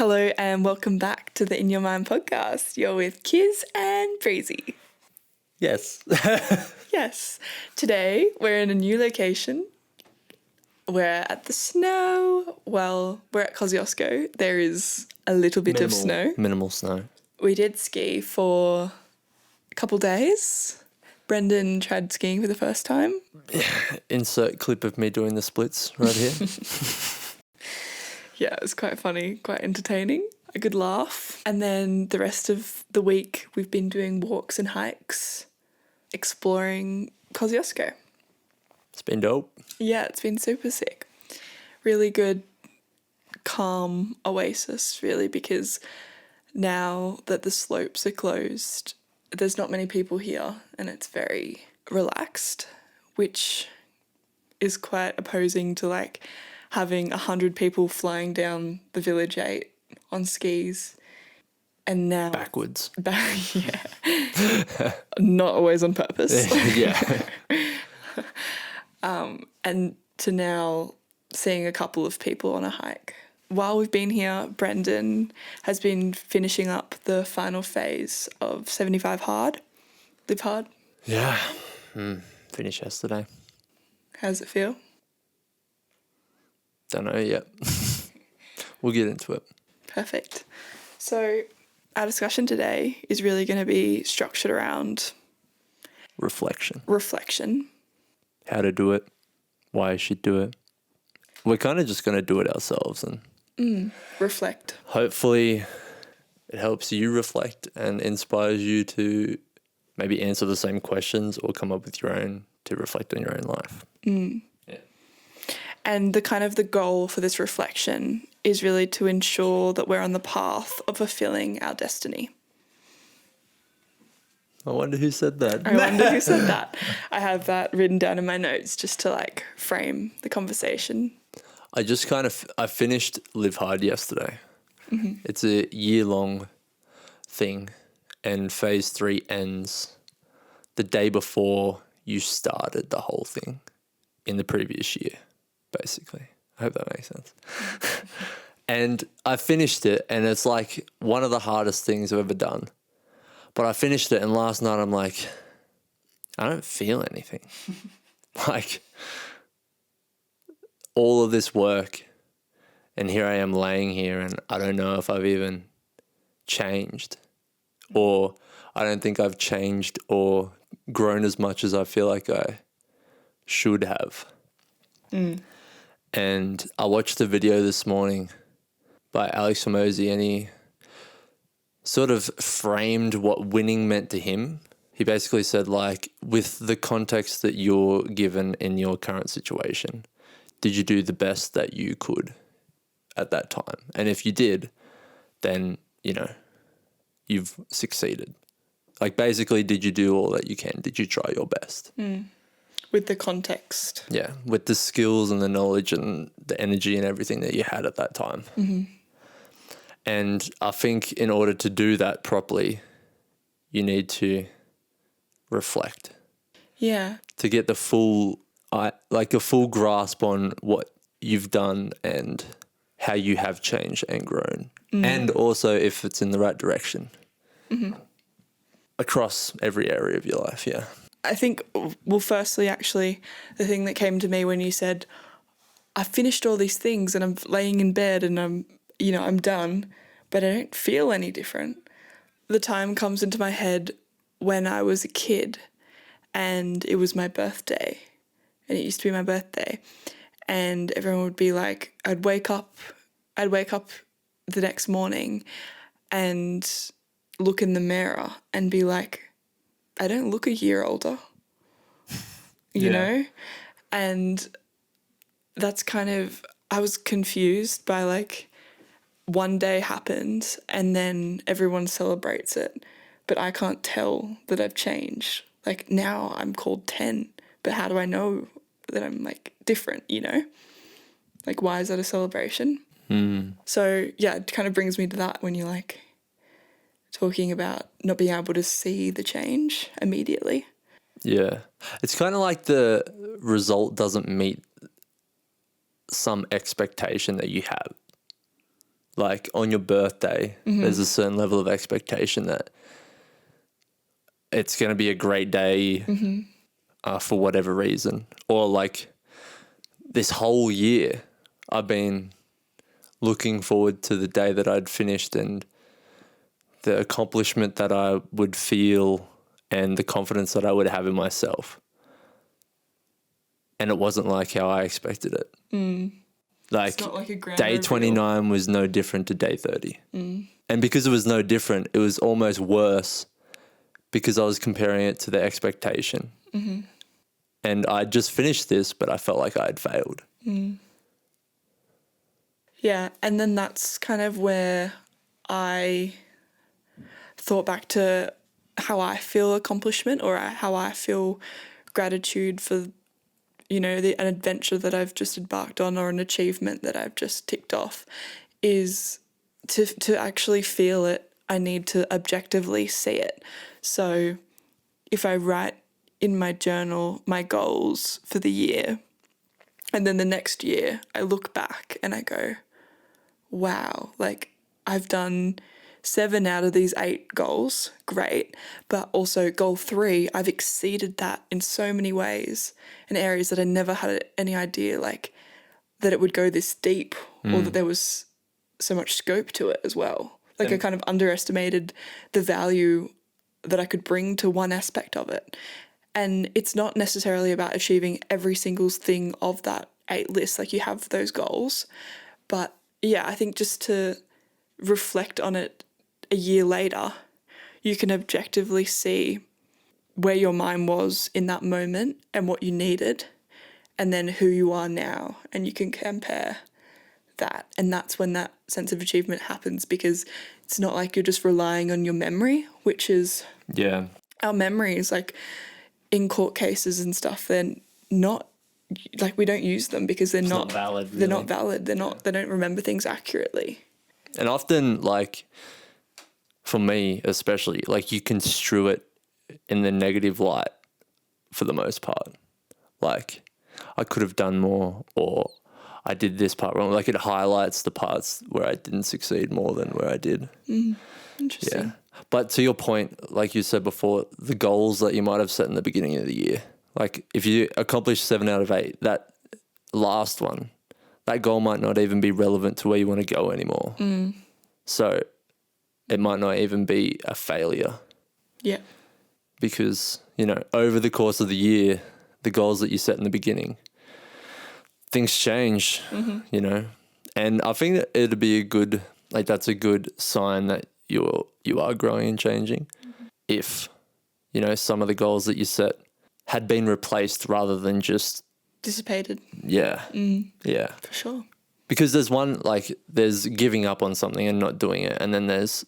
Hello and welcome back to the In Your Mind podcast. You're with Kiz and Breezy. Yes. Yes, today we're in a new location. We're at the snow. Well, we're at Kosciuszko. There is a little bit of snow. Minimal snow. We did ski for a couple days. Brendan tried skiing for the first time. Insert clip of me doing the splits right here. Yeah, it was quite funny, quite entertaining. A good laugh. And then the rest of the week we've been doing walks and hikes, exploring Kosciuszko. It's been dope. Yeah, it's been super sick. Really good, calm oasis, really, because now that the slopes are closed, there's not many people here and it's very relaxed, which is quite opposing to like having 100 people flying down the Village 8 on skis. And now... Backwards. Yeah. Not always on purpose. Yeah. And to now seeing a couple of people on a hike. While we've been here, Brendan has been finishing up the final phase of 75 Hard. Live Hard. Yeah. Finished yesterday. How does it feel? Don't know yet. We'll get into it. Perfect. So our discussion today is really going to be structured around reflection. How to do it. Why you should do it. We're kind of just going to do it ourselves and Reflect. hopefully it helps you reflect and inspires you to maybe answer the same questions or come up with your own to reflect on your own life. Yeah. And the goal for this reflection is really to ensure that we're on the path of fulfilling our destiny. I wonder who said that. I wonder who said that. I have that written down in my notes just to like frame the conversation. I finished Live Hard yesterday. Mm-hmm. It's a year-long thing and phase 3 ends the day before you started the whole thing in the previous year, basically. I hope that makes sense. And I finished it and it's like one of the hardest things I've ever done. But I finished it and last night I'm like, I don't feel anything. Like all of this work and here I am laying here and I don't know if I've even changed or I don't think I've changed or grown as much as I feel like I should have. And I watched a video this morning by Alex Hormozi and he sort of framed what winning meant to him. He basically said, like, with the context that you're given in your current situation, did you do the best that you could at that time? And if you did, then, you know, you've succeeded. Like, basically, did you do all that you can? Did you try your best? With the context. Yeah, with the skills and the knowledge and the energy and everything that you had at that time. Mm-hmm. And I think in order to do that properly, you need to reflect. Yeah. To get the full grasp on what you've done and how you have changed and grown. And also if it's in the right direction. Mm-hmm. Across every area of your life, yeah. I think, well, firstly, actually, the thing that came to me when you said, I finished all these things and I'm laying in bed and I'm done, but I don't feel any different. The time comes into my head when I was a kid and it was my birthday and it used to be my birthday and everyone would be like, I'd wake up the next morning and look in the mirror and be like, I don't look a year older, you know? And that's I was confused by like, one day happened and then everyone celebrates it, but I can't tell that I've changed. Like now I'm called 10, but how do I know that I'm like different, you know? Like why is that a celebration? So yeah, it kind of brings me to that when you're like talking about not being able to see the change immediately. Yeah. It's kind of like the result doesn't meet some expectation that you have. like on your birthday, there's a certain level of expectation that it's going to be a great day for whatever reason. Or like this whole year, I've been looking forward to the day that I'd finished and the accomplishment that I would feel and the confidence that I would have in myself. And it wasn't like how I expected it. Like, It's not like a grand day reveal. 29 was no different to day 30. And because it was no different, it was almost worse because I was comparing it to the expectation. And I just finished this, but I felt like I had failed. Yeah, and then that's kind of where I thought back to how I feel accomplishment or how I feel gratitude for, you know, an adventure that I've just embarked on or an achievement that I've just ticked off is to actually feel it, I need to objectively see it. So if I write in my journal my goals for the year, and then the next year I look back and I go, wow, like I've done 7 out of these 8 goals, great. But also goal 3, I've exceeded that in so many ways in areas that I never had any idea, like that it would go this deep or that there was so much scope to it as well. Like I kind of underestimated the value that I could bring to one aspect of it. And it's not necessarily about achieving every single thing of that 8 list. Like you have those goals. But yeah, I think just to reflect on it a year later, you can objectively see where your mind was in that moment and what you needed, and then who you are now. And you can compare that. And that's when that sense of achievement happens, because it's not like you're just relying on your memory, which is our memories, like in court cases and stuff, they're not, like we don't use them because they're not valid. They're not valid. They don't remember things accurately. And often, like, for me especially, like you construe it in the negative light for the most part. Like, I could have done more, or I did this part wrong. Like, it highlights the parts where I didn't succeed more than where I did. Interesting. Yeah. But to your point, like you said before, the goals that you might have set in the beginning of the year, like if you accomplish 7 out of 8, that last one, that goal might not even be relevant to where you want to go anymore. So it might not even be a failure. Yeah. Because, you know, over the course of the year, the goals that you set in the beginning, things change, you know. And I think that it'd be that's a good sign that you are growing and changing. If, you know, some of the goals that you set had been replaced rather than just Dissipated. Yeah. For sure. Because there's giving up on something and not doing it, and then there's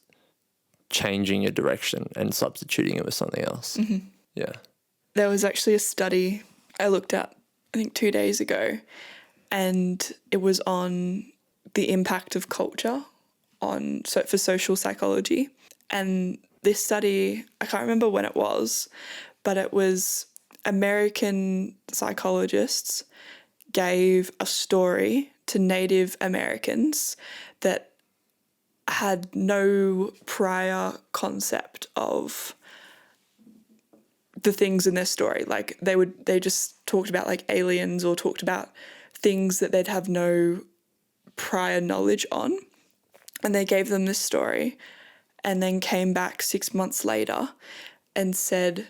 changing your direction and substituting it with something else. Yeah. There was actually a study I looked at, I think 2 days ago, and it was on the impact of culture for social psychology. And this study, I can't remember when it was, but it was American psychologists gave a story to Native Americans that had no prior concept of the things in their story. Like they just talked about like aliens or talked about things that they'd have no prior knowledge on. And they gave them this story and then came back 6 months later and said,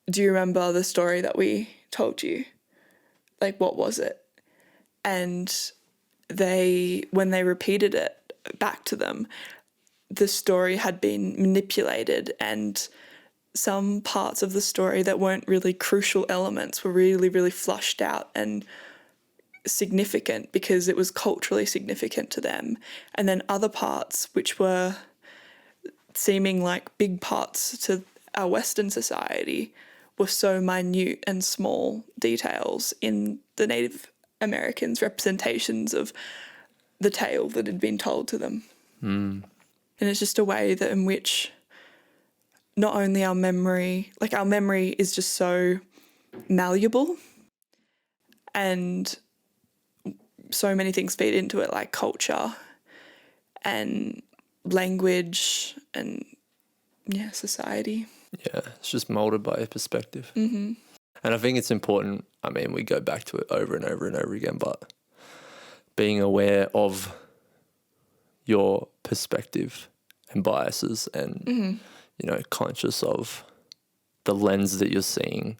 do you remember the story that we told you? Like, what was it? And when they repeated it back to them, the story had been manipulated, and some parts of the story that weren't really crucial elements were really, really flushed out and significant because it was culturally significant to them. And then other parts, which were seeming like big parts to our Western society, were so minute and small details in the Native Americans' representations of the tale that had been told to them. And it's just a way that in which not only our memory is just so malleable, and so many things feed into it, like culture and language and society. Yeah, it's just molded by your perspective. Mm-hmm. And I think it's important. I mean, we go back to it over and over and over again, but being aware of your perspective and biases and, conscious of the lens that you're seeing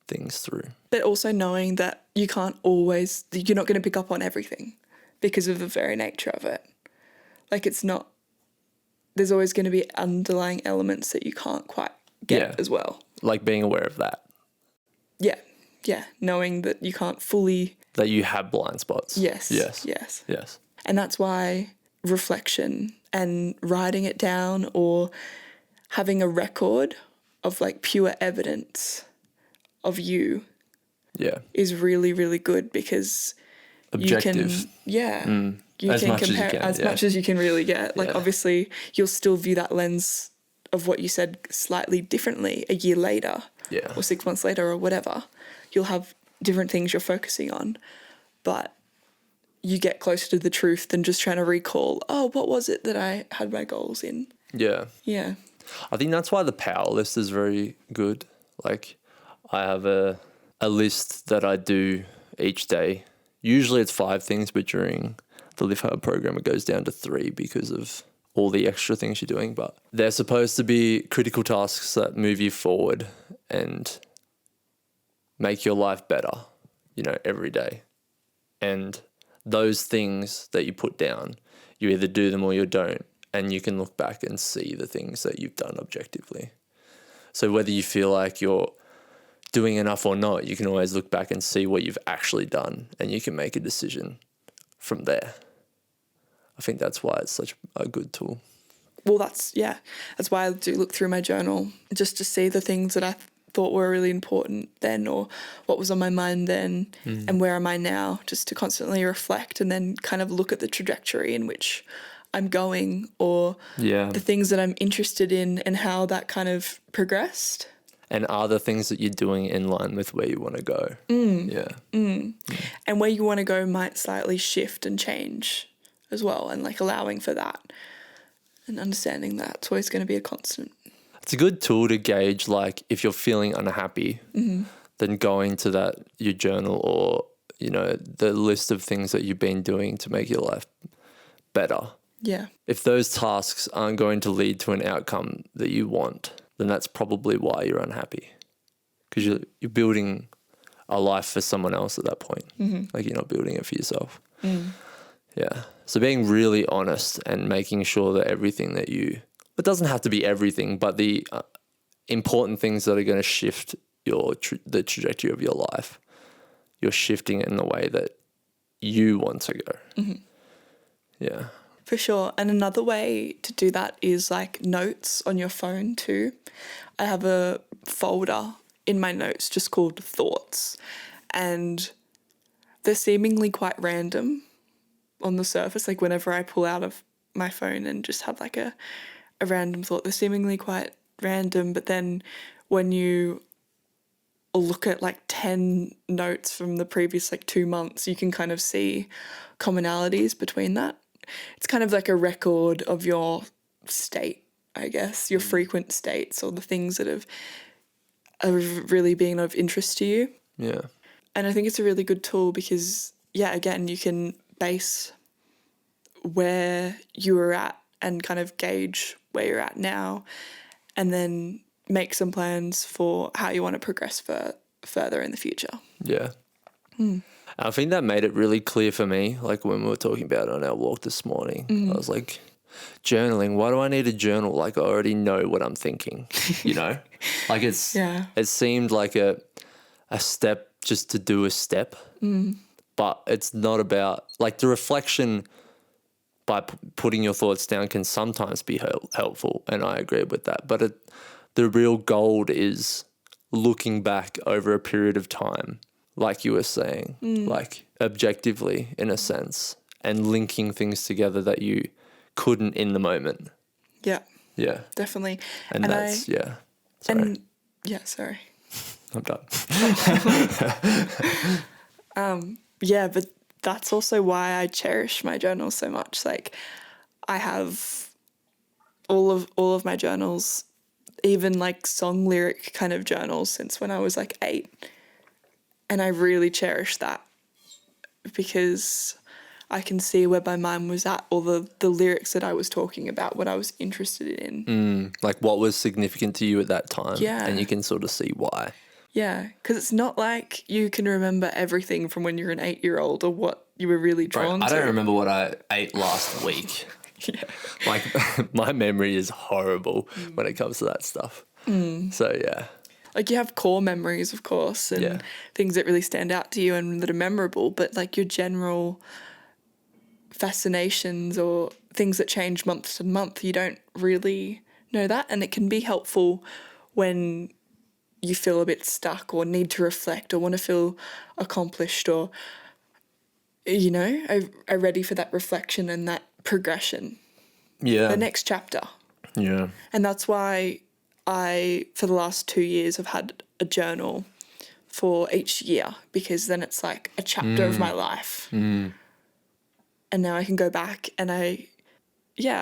things through. But also knowing that you're not going to pick up on everything because of the very nature of it. Like there's always going to be underlying elements that you can't quite get as well. Like being aware of that. Yeah. Knowing that you can't fully... That you have blind spots. Yes. And that's why reflection and writing it down or having a record of like pure evidence of you is really, really good because objective. You can compare as much as you can really get. Like obviously you'll still view that lens of what you said slightly differently a year later or 6 months later or whatever. You'll have different things you're focusing on, but you get closer to the truth than just trying to recall, what was it that I had my goals in? Yeah. Yeah. I think that's why the power list is very good. Like I have a list that I do each day. Usually it's 5 things, but during the Live Hard program, it goes down to 3 because of all the extra things you're doing. But they're supposed to be critical tasks that move you forward and make your life better, every day. And those things that you put down, you either do them or you don't. And you can look back and see the things that you've done objectively. So whether you feel like you're doing enough or not, you can always look back and see what you've actually done and you can make a decision from there. I think that's why it's such a good tool. Well, that's why I do look through my journal just to see the things that I thought were really important then or what was on my mind then and where am I now, just to constantly reflect and then kind of look at the trajectory in which I'm going or the things that I'm interested in and how that kind of progressed. And are the things that you're doing in line with where you want to go? And where you want to go might slightly shift and change as well, and like allowing for that and understanding that it's always going to be a constant. It's a good tool to gauge, like if you're feeling unhappy, then going to your journal or, the list of things that you've been doing to make your life better. Yeah. If those tasks aren't going to lead to an outcome that you want, then that's probably why you're unhappy. Because you're building a life for someone else at that point. Like you're not building it for yourself. Yeah. So being really honest and making sure that everything that it doesn't have to be everything, but the important things that are going to shift the trajectory of your life, you're shifting it in the way that you want to go. Yeah. For sure. And another way to do that is like notes on your phone too. I have a folder in my notes just called thoughts, and they're seemingly quite random on the surface. Like whenever I pull out of my phone and just have like a random thought, they're seemingly quite random. But then when you look at like 10 notes from the previous like 2 months, you can kind of see commonalities between that. It's kind of like a record of your state, I guess, your frequent states or the things that have really been of interest to you. Yeah. And I think it's a really good tool because, again, you can base where you were at and kind of gauge where you're at now and then make some plans for how you want to progress further in the future. Yeah. I think that made it really clear for me, like when we were talking about it on our walk this morning. I was like, journaling, why do I need a journal? Like I already know what I'm thinking, Like it seemed like a step just to do a step, but it's not about, like the reflection by putting your thoughts down can sometimes be helpful, and I agree with that. But the real gold is looking back over a period of time, like you were saying, like objectively in a sense, and linking things together that you couldn't in the moment. Yeah. Yeah. Definitely. And that's, Sorry. And sorry. I'm done. But that's also why I cherish my journals so much. Like, I have all of my journals, even like song lyric kind of journals, since when I was like 8. And I really cherish that because I can see where my mind was at, or the lyrics that I was talking about, what I was interested in. Like what was significant to you at that time. Yeah. And you can sort of see why. Yeah, because it's not like you can remember everything from when you're an 8-year-old or what you were really drawn I to. don't remember what I ate last week. Yeah. Like my memory is horrible when it comes to that stuff. So yeah. Like, you have core memories, of course, and Yeah. things that really stand out to you and that are memorable, but like your general fascinations or things that change month to month, you don't really know that. And it can be helpful when you feel a bit stuck or need to reflect or want to feel accomplished or, you know, are ready for that reflection and that progression, Yeah. the next chapter. Yeah. And that's why I, for the last 2 years, have had a journal for each year, because then it's like a chapter of my life. And now I can go back and I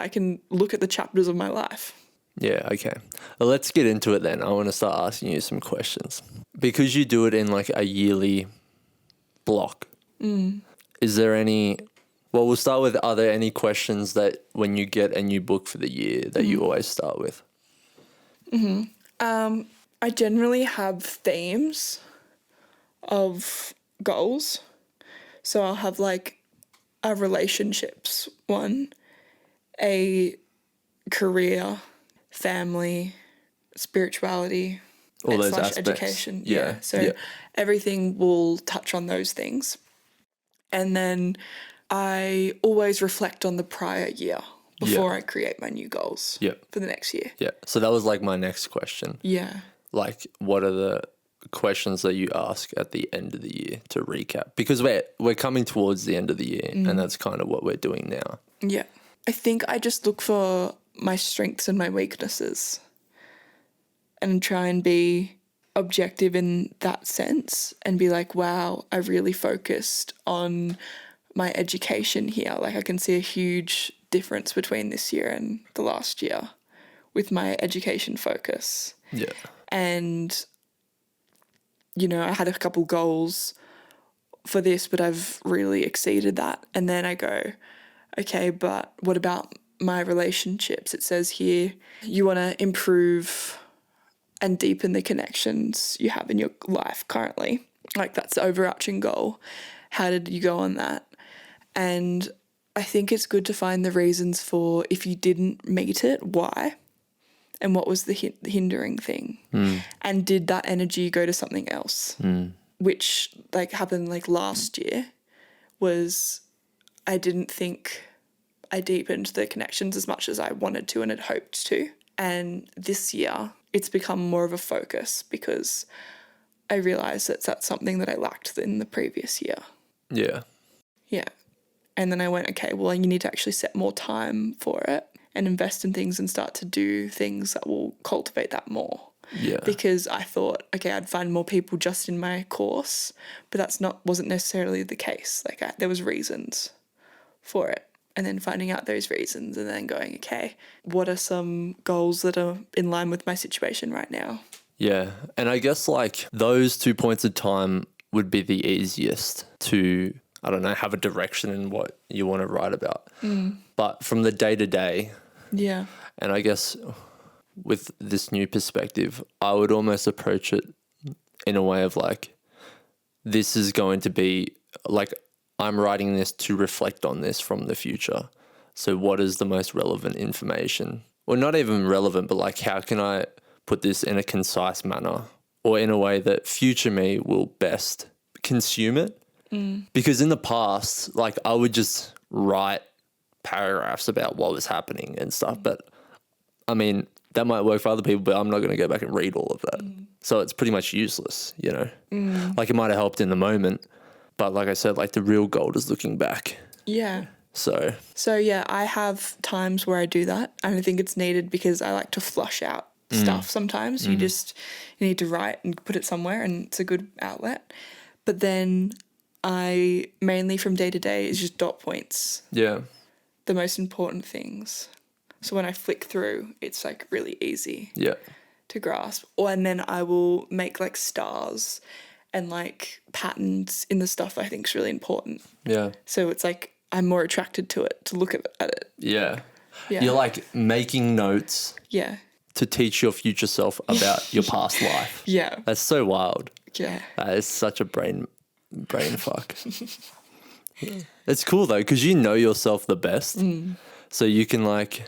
can look at the chapters of my life. Yeah, okay. Well, let's get into it then. I want to start asking you some questions. Because you do it in like a yearly block, is there any... Well, we'll start with, are there any questions that when you get a new book for the year that you always start with? I generally have themes of goals. So I'll have like a relationships one, a career, family, spirituality, All those slash aspects. education. Yeah. So Yeah. everything will touch on those things. And then I always reflect on the prior year before I create my new goals Yeah. for the next year. Yeah. So that was like my next question. Yeah. Like, what are the questions that you ask at the end of the year to recap? Because we're coming towards the end of the year, and that's kind of what we're doing now. Yeah. I think I just look for my strengths and my weaknesses and try and be objective in that sense and be like, wow, I really focused on my education here. Like, I can see a huge difference between this year and the last year with my education focus. Yeah. And, you know, I had a couple goals for this, but I've really exceeded that. And then I go, okay, but what about my relationships? It says here, you want to improve and deepen the connections you have in your life currently. Like, that's the overarching goal. How did you go on that? And I think it's good to find the reasons for, if you didn't meet it, why? And what was the hindering thing? And did that energy go to something else? Which like happened like last year was, I didn't think I deepened the connections as much as I wanted to and had hoped to. And this year it's become more of a focus because I realised that that's something that I lacked in the previous year. Yeah. Yeah. And then I went, okay, well, you need to actually set more time for it and invest in things and start to do things that will cultivate that more. Yeah. Because I thought, okay, I'd find more people just in my course, but wasn't necessarily the case. Like, there was reasons for it. And then finding out those reasons and then going, okay, what are some goals that are in line with my situation right now? Yeah. And I guess like those 2 points of time would be the easiest to, I don't know, have a direction in what you want to write about. But from the day to day, Yeah. and I guess with this new perspective, I would almost approach it in a way of like, this is going to be like, I'm writing this to reflect on this from the future. So what is the most relevant information? Well, not even relevant, but like, how can I put this in a concise manner or in a way that future me will best consume it? Because in the past, like, I would just write paragraphs about what was happening and stuff. But I mean, that might work for other people, but I'm not going to go back and read all of that. So it's pretty much useless, you know? Like, it might have helped in the moment, but like I said, like, the real gold is looking back. Yeah. So yeah, I have times where I do that. And I think it's needed because I like to flush out stuff sometimes. You need to write and put it somewhere, and it's a good outlet. But then I mainly from day to day is just dot points, Yeah. the most important things. So when I flick through, it's like really easy Yeah. to grasp. And then I will make like stars and like patterns in the stuff I think is really important. Yeah. So it's like I'm more attracted to it, to look at it. Yeah. Yeah. You're like making notes Yeah. to teach your future self about your past life. Yeah. That's so wild. Yeah. That is such a brain fuck. It's cool though, because you know yourself the best. So you can like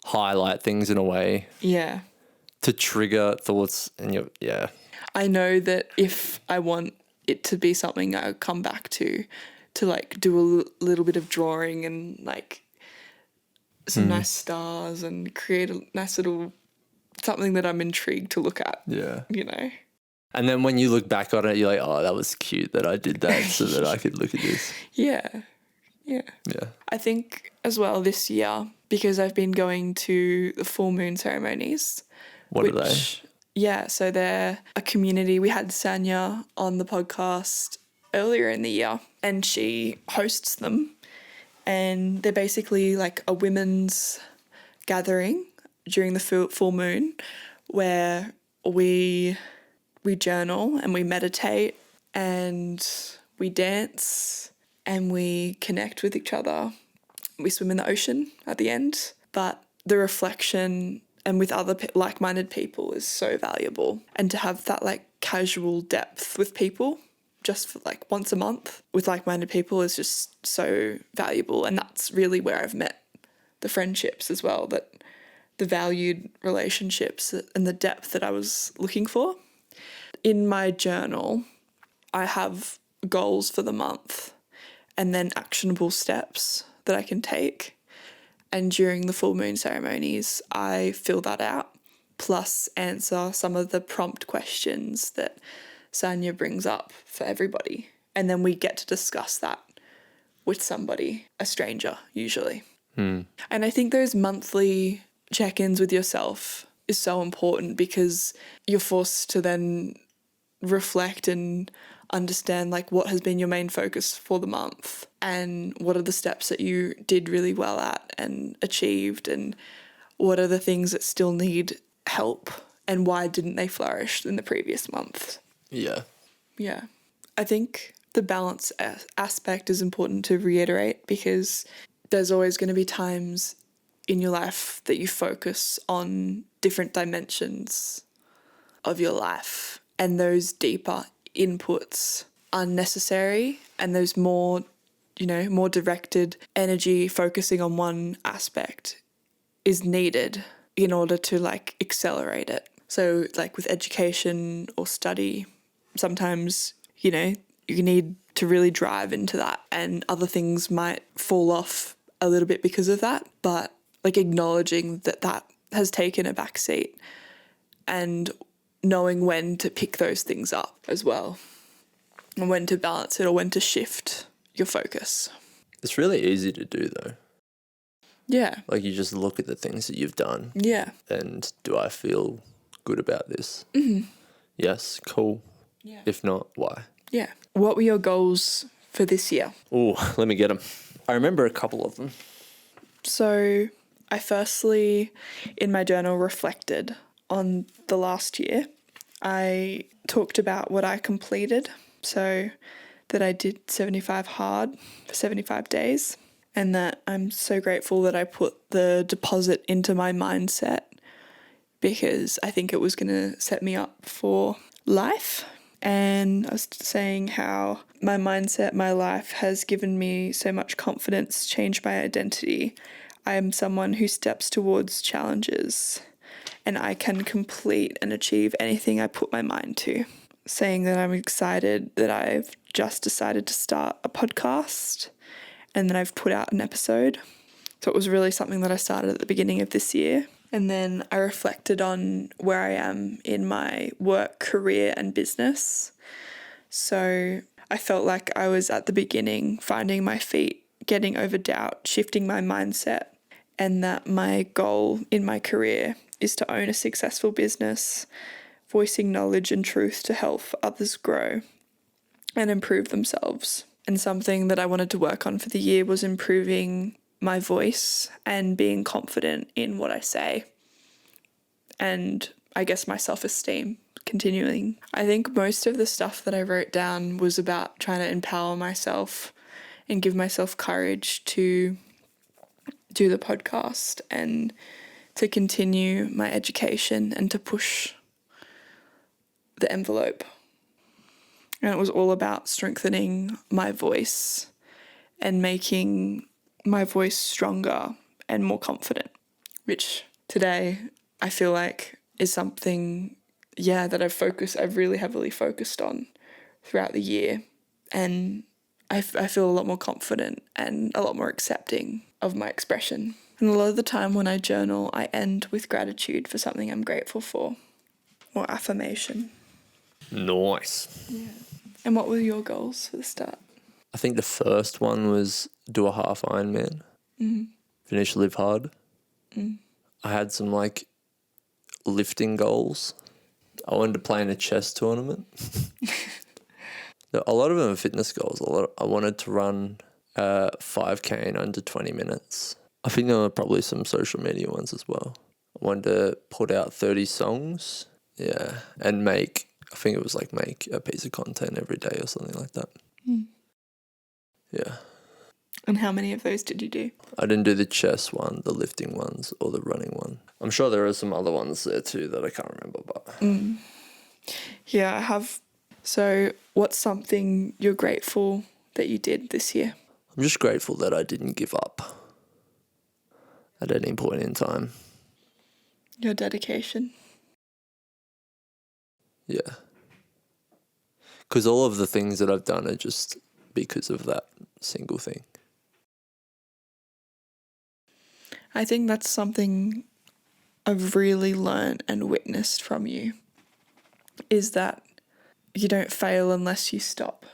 highlight things in a way Yeah. to trigger thoughts in your, yeah. I know that if I want it to be something I'll come back to like do a little bit of drawing and like some nice stars and create a nice little something that I'm intrigued to look at, Yeah. you know? And then when you look back on it, you're like, oh, that was cute that I did that so that I could look at this. Yeah. Yeah. Yeah. I think as well this year, because I've been going to the full moon ceremonies. What are they? Yeah, so they're a community. We had Sanya on the podcast earlier in the year and she hosts them. And they're basically like a women's gathering during the full moon where we journal and we meditate and we dance and we connect with each other. We swim in the ocean at the end. But the reflection and with other like-minded people is so valuable. And to have that like casual depth with people just for like once a month with like-minded people is just so valuable. And that's really where I've met the friendships as well, that the valued relationships and the depth that I was looking for. In my journal, I have goals for the month and then actionable steps that I can take. And during the full moon ceremonies, I fill that out, plus answer some of the prompt questions that Sanya brings up for everybody. And then we get to discuss that with somebody, a stranger usually. And I think those monthly check-ins with yourself is so important because you're forced to then reflect and understand like what has been your main focus for the month and what are the steps that you did really well at and achieved and what are the things that still need help and why didn't they flourish in the previous month. Yeah. Yeah. I think the balance aspect is important to reiterate because there's always going to be times in your life that you focus on different dimensions of your life and those deeper inputs are necessary and those more, more directed energy focusing on one aspect is needed in order to like accelerate it. So like with education or study, sometimes, you need to really drive into that and other things might fall off a little bit because of that, but like acknowledging that has taken a back seat and knowing when to pick those things up as well and when to balance it or when to shift your focus. It's really easy to do though. Yeah. Like you just look at the things that you've done. Yeah. And do I feel good about this? Mm-hmm. Yes, cool. Yeah. If not, why? Yeah. What were your goals for this year? Oh, let me get them. I remember a couple of them. So I firstly, in my journal, reflected on the last year. I talked about what I completed. So that I did 75 hard for 75 days and that I'm so grateful that I put the deposit into my mindset because I think it was going to set me up for life. And I was saying how my mindset, my life has given me so much confidence, changed my identity. I am someone who steps towards challenges and I can complete and achieve anything I put my mind to. Saying that I'm excited that I've just decided to start a podcast and that I've put out an episode. So it was really something that I started at the beginning of this year. And then I reflected on where I am in my work, career and business. So I felt like I was at the beginning, finding my feet, getting over doubt, shifting my mindset, and that my goal in my career is to own a successful business, voicing knowledge and truth to help others grow. and improve themselves. And something that I wanted to work on for the year was improving my voice and being confident in what I say. And I guess my self-esteem continuing. I think most of the stuff that I wrote down was about trying to empower myself and give myself courage to do the podcast and to continue my education and to push the envelope. And it was all about strengthening my voice and making my voice stronger and more confident, which today I feel like is something, that I've really heavily focused on throughout the year. And I feel a lot more confident and a lot more accepting of my expression. And a lot of the time when I journal, I end with gratitude for something I'm grateful for, or affirmation. Nice. Yeah. And what were your goals for the start? I think the first one was do a half Ironman. Finish Live Hard. I had some like lifting goals. I wanted to play in a chess tournament. A lot of them are fitness goals. I wanted to run 5K in under 20 minutes. I think there were probably some social media ones as well. I wanted to put out 30 songs. Yeah. And make a piece of content every day or something like that. Yeah. And how many of those did you do? I didn't do the chess one, the lifting ones, or the running one. I'm sure there are some other ones there too that I can't remember, but... Yeah, I have. So what's something you're grateful that you did this year? I'm just grateful that I didn't give up at any point in time. Your dedication. Yeah. Because all of the things that I've done are just because of that single thing. I think that's something I've really learned and witnessed from you, is that you don't fail unless you stop,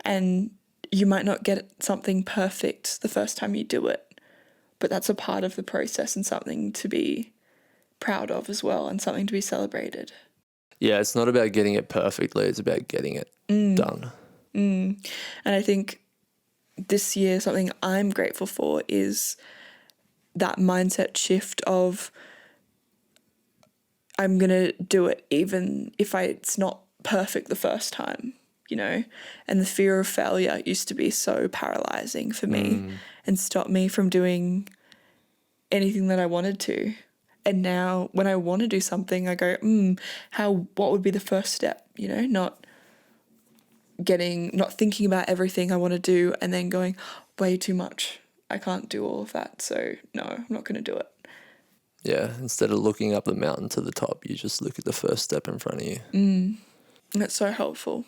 And you might not get something perfect the first time you do it, but that's a part of the process and something to be proud of as well, and something to be celebrated. Yeah, it's not about getting it perfectly, it's about getting it done. And I think this year something I'm grateful for is that mindset shift of I'm going to do it even if it's not perfect the first time, and the fear of failure used to be so paralyzing for me and stop me from doing anything that I wanted to. And now when I want to do something, I go, what would be the first step? Not thinking about everything I want to do and then going, way too much. I can't do all of that. So no, I'm not going to do it. Yeah, instead of looking up the mountain to the top, you just look at the first step in front of you. And it's so helpful.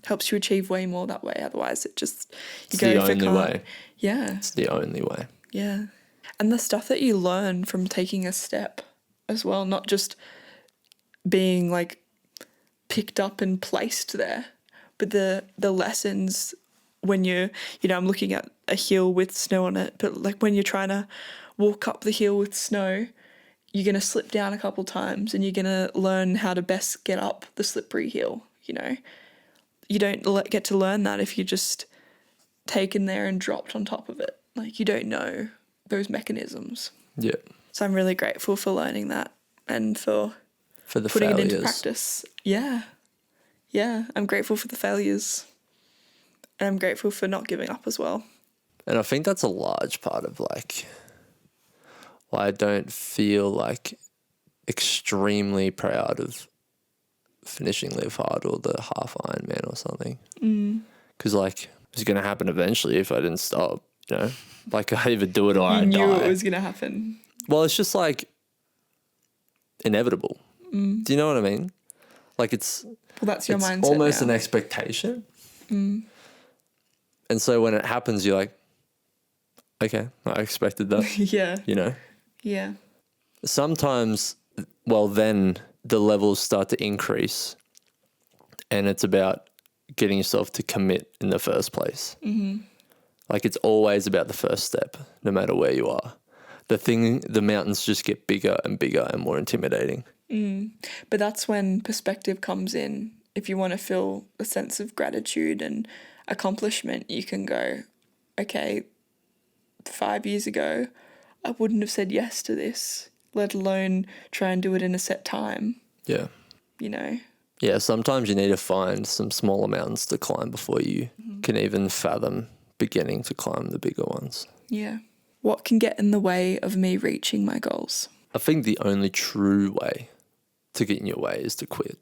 Helps you achieve way more that way. Otherwise, It's the only way. Yeah. It's the only way. Yeah. And the stuff that you learn from taking a step as well, not just being like picked up and placed there, but the lessons when I'm looking at a hill with snow on it, but like when you're trying to walk up the hill with snow, you're going to slip down a couple times and you're going to learn how to best get up the slippery hill, You don't get to learn that if you're just taken there and dropped on top of it. Like, you don't know those mechanisms. Yeah. So I'm really grateful for learning that and for the putting failures. it into practice. Yeah. Yeah. I'm grateful for the failures. And I'm grateful for not giving up as well. And I think that's a large part of like why I don't feel like extremely proud of finishing Live Hard or the half Ironman or something. Because like it's going to happen eventually if I didn't stop, Like I either do it or I die. You knew it was going to happen. Well, it's just like inevitable. Do you know what I mean? Like it's that's your mindset. Almost now. an expectation. And so when it happens, you're like, okay, I expected that. Yeah. Yeah. Sometimes, then the levels start to increase and it's about getting yourself to commit in the first place. Like it's always about the first step, no matter where you are. The mountains just get bigger and bigger and more intimidating. But that's when perspective comes in. If you want to feel a sense of gratitude and accomplishment, you can go, okay, 5 years ago, I wouldn't have said yes to this, let alone try and do it in a set time, Yeah. you know? Yeah, sometimes you need to find some smaller mountains to climb before you can even fathom beginning to climb the bigger ones. Yeah. What can get in the way of me reaching my goals? I think the only true way to get in your way is to quit.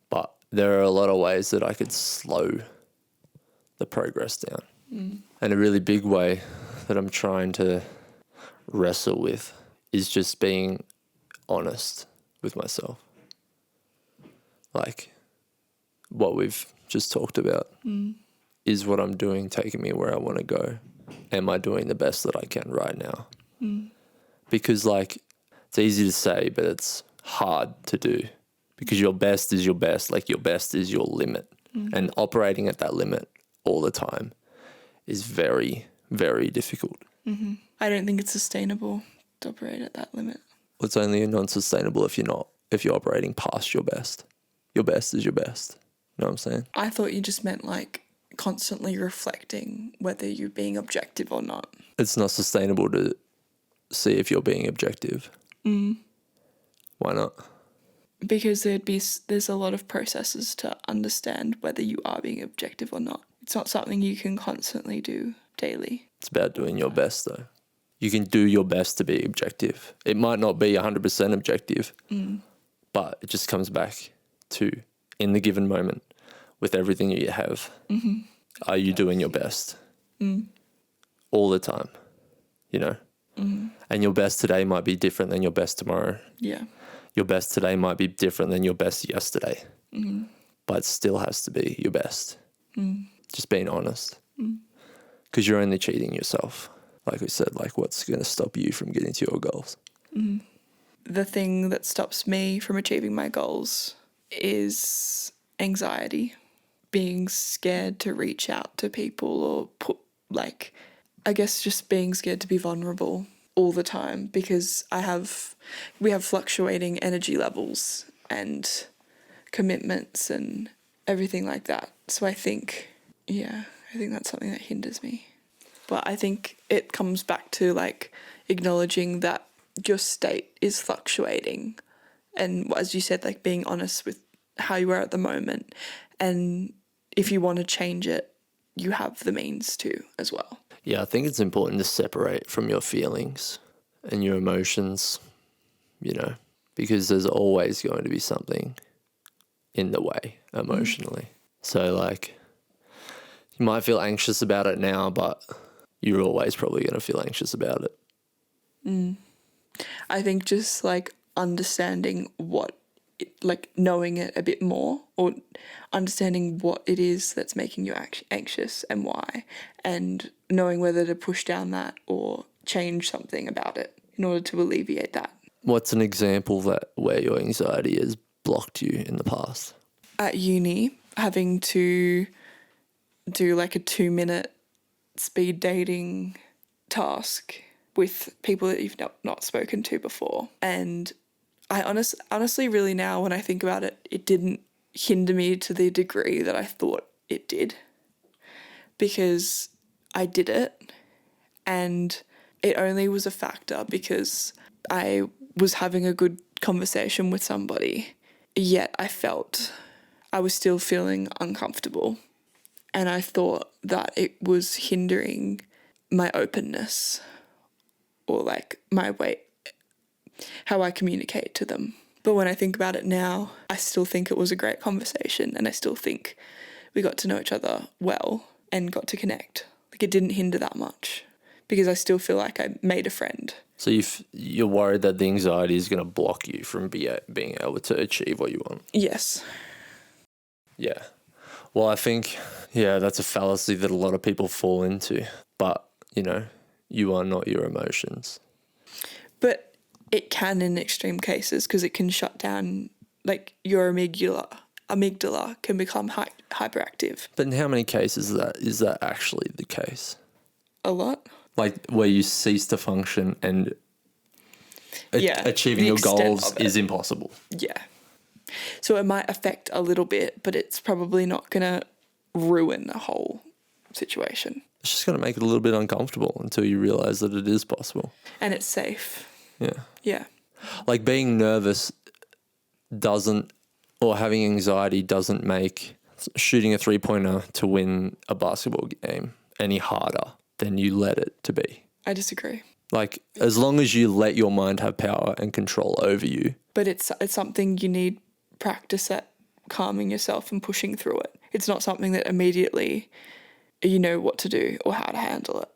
But there are a lot of ways that I could slow the progress down. And a really big way that I'm trying to wrestle with is just being honest with myself. Like what we've just talked about. Is what I'm doing taking me where I want to go? Am I doing the best that I can right now? Because like it's easy to say, but it's hard to do because your best is your best. Like your best is your limit, and operating at that limit all the time is very, very difficult. I don't think it's sustainable to operate at that limit. It's only non-sustainable if you're operating past your best. Your best is your best. You know what I'm saying? I thought you just meant like constantly reflecting whether you're being objective or not. It's not sustainable to see if you're being objective. Why not? Because there's a lot of processes to understand whether you are being objective or not. It's not something you can constantly do daily. It's about doing your best, though. You can do your best to be objective. It might not be 100% objective, but it just comes back to, in the given moment, with everything you have, are you doing your best? All the time, you know? And your best today might be different than your best tomorrow. Yeah. Your best today might be different than your best yesterday, but it still has to be your best. Just being honest, because you're only cheating yourself. Like we said, like what's going to stop you from getting to your goals? The thing that stops me from achieving my goals is anxiety, being scared to reach out to people or I guess just being scared to be vulnerable all the time because we have fluctuating energy levels and commitments and everything like that. So I think that's something that hinders me. But I think it comes back to like acknowledging that your state is fluctuating and, as you said, like being honest with how you are at the moment, and if you want to change it, you have the means to as well. Yeah, I think it's important to separate from your feelings and your emotions, you know, because there's always going to be something in the way emotionally. So like you might feel anxious about it now, but you're always probably going to feel anxious about it. I think just like understanding knowing it a bit more, or understanding what it is that's making you anxious and why, and knowing whether to push down that or change something about it in order to alleviate that. What's an example where your anxiety has blocked you in the past? At uni, having to do like a 2-minute speed dating task with people that you've not spoken to before. And I honestly really now when I think about it, it didn't hinder me to the degree that I thought it did, because I did it and it only was a factor because I was having a good conversation with somebody, yet I felt I was still feeling uncomfortable, and I thought that it was hindering my openness or like my way, how I communicate to them. But when I think about it now, I still think it was a great conversation, and I still think we got to know each other well and got to connect. Like it didn't hinder that much because I still feel like I made a friend. So you're worried that the anxiety is going to block you from being able to achieve what you want? Yes. Yeah. Well, I think, that's a fallacy that a lot of people fall into. But, you are not your emotions. But it can in extreme cases, because it can shut down, like your amygdala can become hyperactive. But in how many cases is that actually the case? A lot. Like where you cease to function and achieving the your extent goals of it. is impossible. Yeah. So it might affect a little bit, but it's probably not going to ruin the whole situation. It's just going to make it a little bit uncomfortable until you realize that it is possible. And it's safe. Yeah. Yeah. Like being nervous or having anxiety doesn't make shooting a 3-pointer to win a basketball game any harder than you let it to be. I disagree. Like, as long as you let your mind have power and control over you. But it's something you need practice at, calming yourself and pushing through it. It's not something that immediately you know what to do or how to handle it.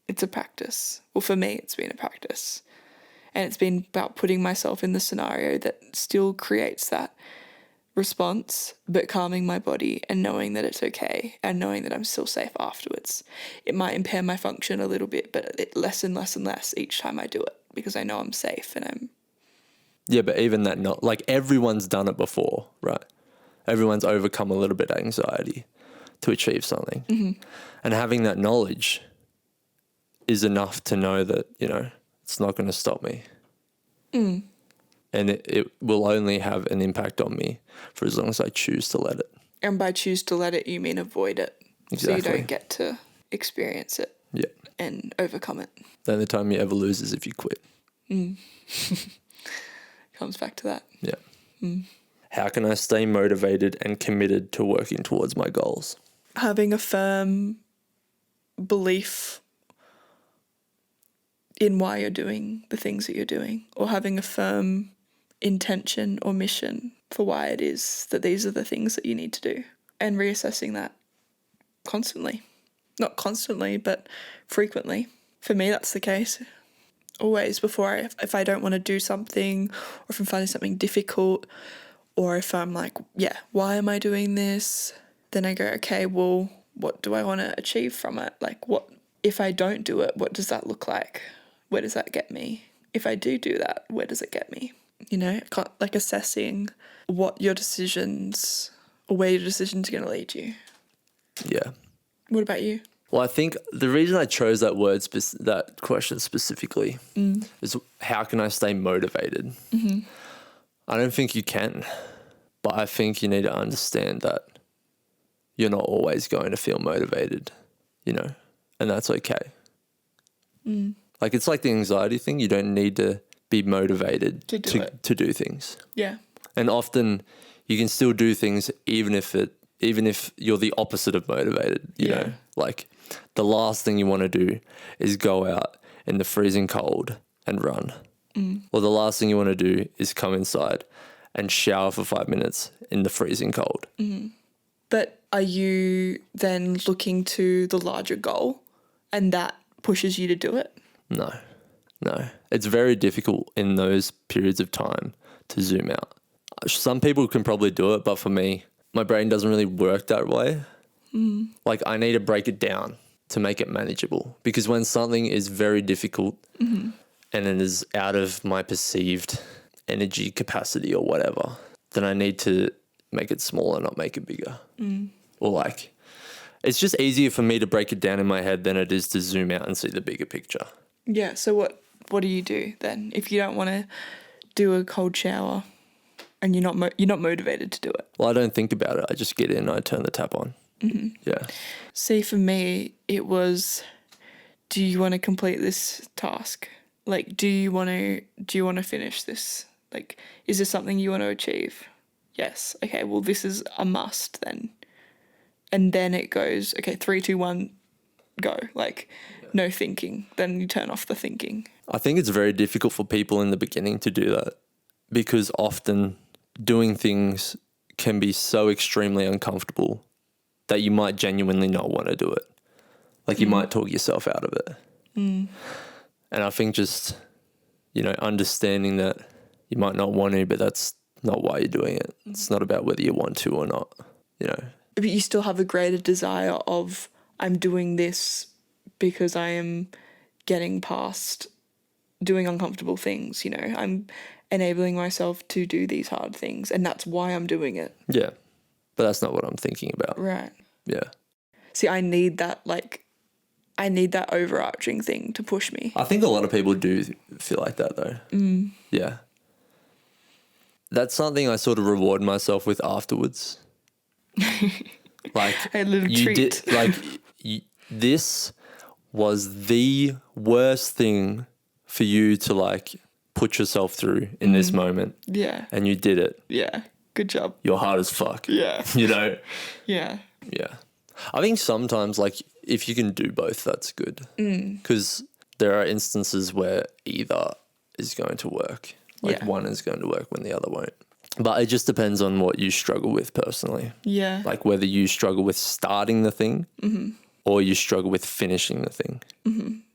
It's a practice. Well, for me, it's been a practice. And it's been about putting myself in the scenario that still creates that response, but calming my body and knowing that it's okay and knowing that I'm still safe afterwards. It might impair my function a little bit, but it less and less and less each time I do it because I know I'm safe and I'm... Yeah, but even that, not like everyone's done it before, right? Everyone's overcome a little bit of anxiety to achieve something. Mm-hmm. And having that knowledge is enough to know that, it's not going to stop me. Mm. And it will only have an impact on me for as long as I choose to let it. And by choose to let it, you mean avoid it. Exactly. So you don't get to experience it. Yeah. And overcome it. The only time you ever lose is if you quit. Comes back to that. Yeah. Mm. How can I stay motivated and committed to working towards my goals? Having a firm belief in why you're doing the things that you're doing, or having a firm intention or mission for why it is that these are the things that you need to do, and reassessing that constantly. Not constantly, but frequently. For me, that's the case. Always if I don't want to do something, or if I'm finding something difficult, or if I'm like, why am I doing this? Then I go, okay, well, what do I want to achieve from it? Like, what if I don't do it, what does that look like? Where does that get me? If I do that, where does it get me? Like assessing what your decisions or where your decisions are going to lead you. Yeah. What about you? Well, I think the reason I chose that question specifically is how can I stay motivated? Mm-hmm. I don't think you can, but I think you need to understand that you're not always going to feel motivated, and that's okay. Mm. Like, it's like the anxiety thing. You don't need to be motivated to do things. Yeah. And often you can still do things even if you're the opposite of motivated, you know. Like, the last thing you want to do is go out in the freezing cold and run. Mm. Or the last thing you want to do is come inside and shower for 5 minutes in the freezing cold. Mm. But are you then looking to the larger goal and that pushes you to do it? No. It's very difficult in those periods of time to zoom out. Some people can probably do it, but for me, my brain doesn't really work that way. Mm. Like, I need to break it down to make it manageable, because when something is very difficult and it is out of my perceived energy capacity or whatever, then I need to make it smaller, not make it bigger. Mm. Or like, it's just easier for me to break it down in my head than it is to zoom out and see the bigger picture. Yeah. So what do you do then if you don't want to do a cold shower and you're not motivated to do it? Well, I don't think about it. I just get in, I turn the tap on. Mm-hmm. Yeah. See, for me, it was, do you want to complete this task? Like, do you want to finish this? Like, is this something you want to achieve? Yes. Okay, well, this is a must then. And then it goes, okay, 3, 2, 1, go. Like, no thinking. Then you turn off the thinking. I think it's very difficult for people in the beginning to do that, because often doing things can be so extremely uncomfortable that you might genuinely not want to do it. Like, you might talk yourself out of it. Mm. And I think just, understanding that you might not want to, but that's not why you're doing it. It's not about whether you want to or not, But you still have a greater desire of, I'm doing this because I am getting past doing uncomfortable things, I'm enabling myself to do these hard things, and that's why I'm doing it. Yeah. But that's not what I'm thinking about. Right. Yeah. See, I need that, like, I need that overarching thing to push me. I think a lot of people do feel like that though. Yeah. That's something I sort of reward myself with afterwards. Like A little you treat. did, like this was the worst thing for you to like put yourself through in this moment, Yeah. and you did it. Yeah. Good job. You're hard as fuck. Yeah. You know? Yeah. Yeah. I think sometimes, like, if you can do both, that's good. Because there are instances where either is going to work. Like, Yeah. one is going to work when the other won't. But it just depends on what you struggle with personally. Yeah. Like, whether you struggle with starting the thing or you struggle with finishing the thing.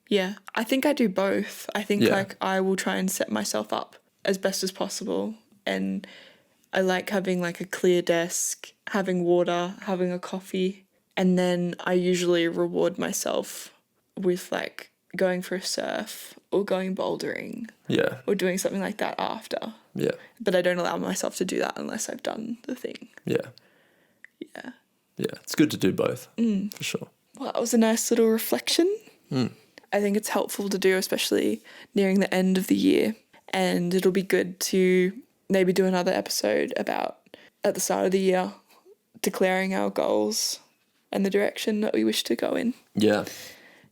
Yeah. I think I do both. I think Yeah. like I will try and set myself up as best as possible. And I like having like a clear desk, having water, having a coffee. And then I usually reward myself with like going for a surf or going bouldering Yeah. or doing something like that after. Yeah. But I don't allow myself to do that unless I've done the thing. Yeah. Yeah. Yeah. It's good to do both, for sure. Well, that was a nice little reflection. I think it's helpful to do, especially nearing the end of the year. And it'll be good to maybe do another episode about, at the start of the year, declaring our goals and the direction that we wish to go in. Yeah.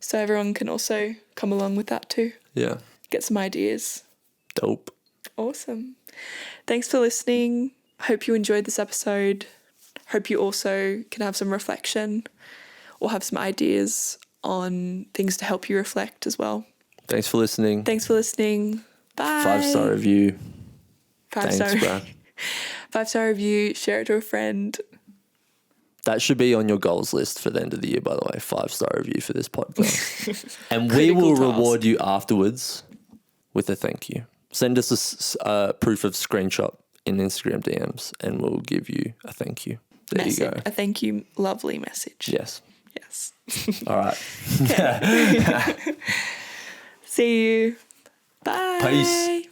So everyone can also come along with that too. Yeah. Get some ideas. Dope. Awesome. Thanks for listening. Hope you enjoyed this episode. Hope you also can have some reflection or have some ideas on things to help you reflect as well. Thanks for listening. Thanks for listening. Bye. 5-star review. Five Thanks, star. bro. 5-star review. Share it to a friend. That should be on your goals list for the end of the year, by the way. 5-star review for this podcast. And we Critical will task. reward you afterwards with a thank you. Send us a proof of screenshot in Instagram DMs and we'll give you a thank you. There you go. A thank you. Lovely message. Yes. Yes. All right. See you. Bye. Peace.